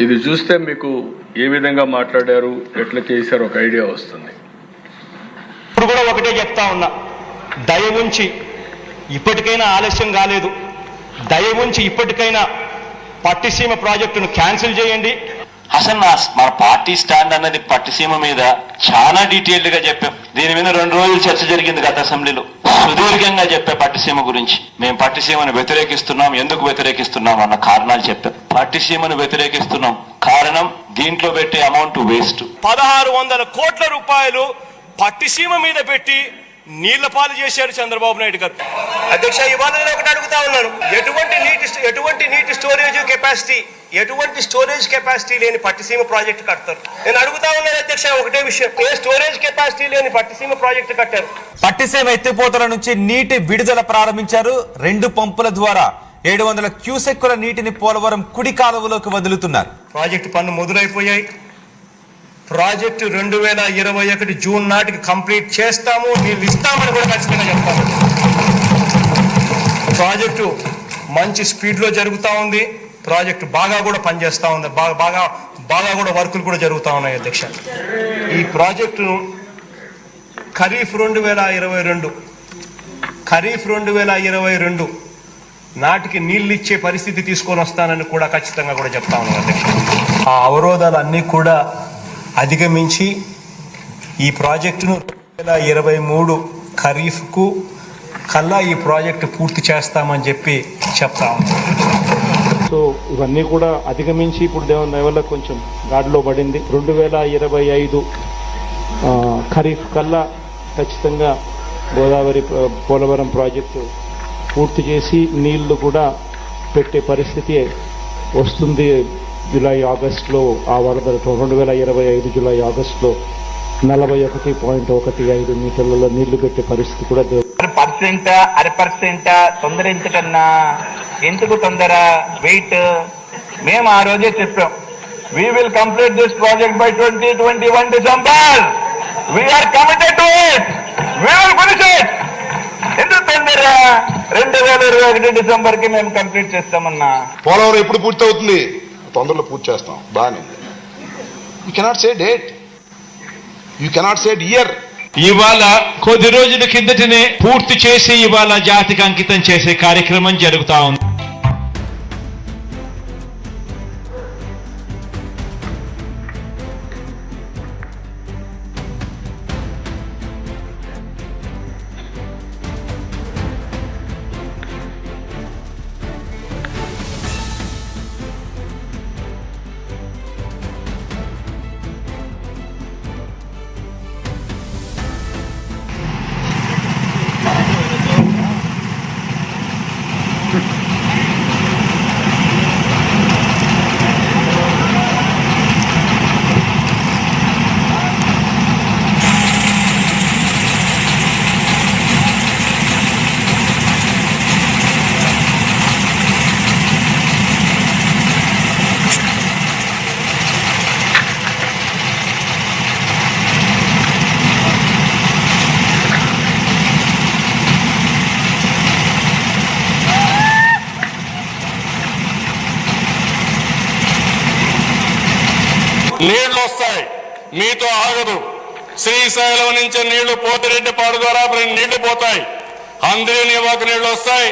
ఇది చూస్తే మీకు ఏ విధంగా మాట్లాడారు, ఎట్లా చేశారు ఒక ఐడియా వస్తుంది. ఇప్పుడు కూడా ఒకటే చెప్తా ఉన్నా, దయ ఉంచి ఇప్పటికైనా ఆలస్యం కాలేదు, దయ ఉంచి ఇప్పటికైనా పట్టిసీమ ప్రాజెక్టును క్యాన్సిల్ చేయండి. అసలు మన పార్టీ స్టాండ్ అన్నది పట్టిసీమ మీద చాలా డీటెయిల్డ్ గా చెప్పాం. దీని మీద 2 రోజులు చర్చ జరిగింది గత అసెంబ్లీలో. సుదీర్ఘంగా చెప్పే పట్టిసీమ గురించి, మేము పట్టిసీమను వ్యతిరేకిస్తున్నాం, ఎందుకు వ్యతిరేకిస్తున్నాం అన్న కారణాలు చెప్పాం. పట్టిసీమను వ్యతిరేకిస్తున్నాం కారణం దీంట్లో పెట్టే అమౌంట్ వేస్ట్. 1600 కోట్ల రూపాయలు పట్టిసీమ మీద పెట్టి నీళ్ల పాలు చేశారు చంద్రబాబు నాయుడు గారు. అధ్యక్ష, ఇవాళ నేను ఒకటి అడుగుతా ఉన్నాను, ఎటువంటి నీటి స్టోరేజ్ కెపాసిటీ లేని పట్టిసీమ ప్రాజెక్టు కడతారు? నేను అడుగుతా ఉన్నాను అధ్యక్ష, ఒకటే విషయం, ఏ స్టోరేజ్ కెపాసిటీ లేని పట్టిసీమ ప్రాజెక్టు కట్టారు? పట్టిసీమ ఎత్తిపోతల నుంచి నీటి విడుదల ప్రారంభించారు. 2 పంపుల ద్వారా 700 క్యూసెక్కుల నీటిని పోలవరం కుడి కాలువలోకి వదులుతున్నారు. ప్రాజెక్టు పనులు మొదలైపోయాయి. ప్రాజెక్టు 2021 జూన్ నాటికి కంప్లీట్ చేస్తాము, నీళ్ళు ఇస్తామని కూడా ఖచ్చితంగా చెప్తాము. ప్రాజెక్టు మంచి స్పీడ్లో జరుగుతూ ఉంది. ప్రాజెక్టు బాగా కూడా పనిచేస్తూ ఉంది, బాగా కూడా వర్కులు కూడా జరుగుతూ ఉన్నాయి అధ్యక్ష. ఈ ప్రాజెక్టును ఖరీఫ్ 2022 నాటికి నీళ్ళు ఇచ్చే పరిస్థితి తీసుకొని వస్తానని కూడా ఖచ్చితంగా కూడా చెప్తా ఉన్నాను అధ్యక్ష. ఆ అవరోధాలన్నీ కూడా అధిగమించి ఈ ప్రాజెక్టును 2023 ఖరీఫ్కు కల్లా ఈ ప్రాజెక్టు పూర్తి చేస్తామని చెప్పి చెప్తా ఉన్నాం. సో ఇవన్నీ కూడా అధిగమించి ఇప్పుడు దేవుని వల్ల కొంచెం గాడిలో పడింది. 2025 ఖరీఫ్ కల్లా ఖచ్చితంగా గోదావరి పోలవరం ప్రాజెక్టు పూర్తి చేసి నీళ్లు కూడా పెట్టే పరిస్థితి వస్తుంది. జూలై ఆగస్టులో ఆ వరదలు 2025 జూలై ఆగస్టులో 41.15 మీటర్లలో నీళ్లు పెట్టే పరిస్థితి కూడా 1% తొందర ఎందుకన్నా, ఎందుకు తొందర, వెయిట్. మేము ఆ రోజే చెప్పాం, we will complete this project by 2021 December. We are committed to it. We will finish it. ఎందుకు తొందర? 2021 డిసెంబర్కి మేము కంప్లీట్ చేస్తామన్నా. పోలవరం ఎప్పుడు పూర్తి అవుతుంది? తొందరలో పూర్తి చేస్తాం, బాగానే. You cannot say date, you cannot say year. ఇవాళ కొద్ది రోజుల కిందటనే పూర్తి చేసి ఇవాళ జాతికి అంకితం చేసే కార్యక్రమం జరుగుతా ఉంది. నీళ్లు వస్తాయి, మీతో ఆగదు. శ్రీశైలం నుంచి నీళ్లు పోతిరెడ్డిపాడు ద్వారా నీళ్లు పోతాయి. అంద్రీనివాకు నీళ్లు వస్తాయి,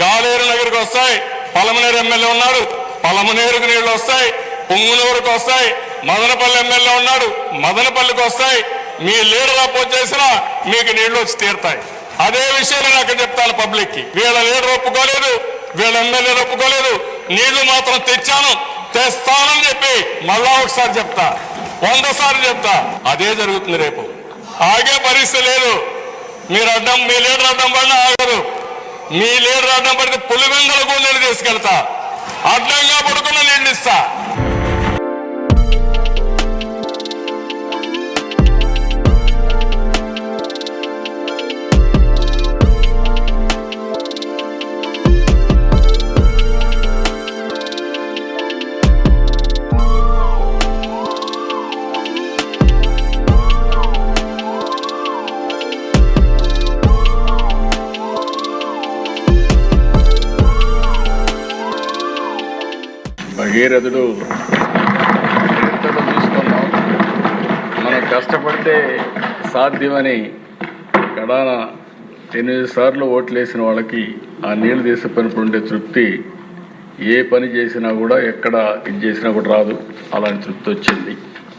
గాలేరు నగర్కి వస్తాయి. పలమనేరు ఎమ్మెల్యే ఉన్నాడు, పలమనేరుకు నీళ్లు వస్తాయి. పుంగునూరుకు వస్తాయి. మదనపల్లి ఎమ్మెల్యే ఉన్నాడు, మదనపల్లికి వస్తాయి. మీ లీడర్ అపోజ్ చేసినా మీకు నీళ్లు వచ్చి తీరుతాయి. అదే విషయం నేను అక్కడ చెప్తాను పబ్లిక్ కి. వీళ్ళ లీడర్ ఒప్పుకోలేదు, వీళ్ళ ఎమ్మెల్యేలు ఒప్పుకోలేదు, నీళ్లు మాత్రం తెచ్చాను, తెస్తానని చెప్పి మళ్ళా ఒకసారి చెప్తా, 100 సార్లు చెప్తా. అదే జరుగుతుంది రేపు. ఆగే పరిస్థితి లేదు. మీ లీడర్ అడ్డం పడినా ఆగదు. మీ లీడర్ అడ్డం పడితే పులివెందలకు నీళ్ళు తీసుకెళ్తా, అడ్డంగా పడుకున్న నీళ్ళు ఇస్తా. భగీరథుడు కష్టపడితే సాధ్యమని గడాన 8 సార్లు ఓట్లేసిన వాళ్ళకి ఆ నీళ్లు తీసిపోయినప్పుడు ఉండే తృప్తి ఏ పని చేసినా కూడా ఎక్కడ ఇది చేసినా కూడా రాదు. అలాంటి తృప్తి వచ్చింది.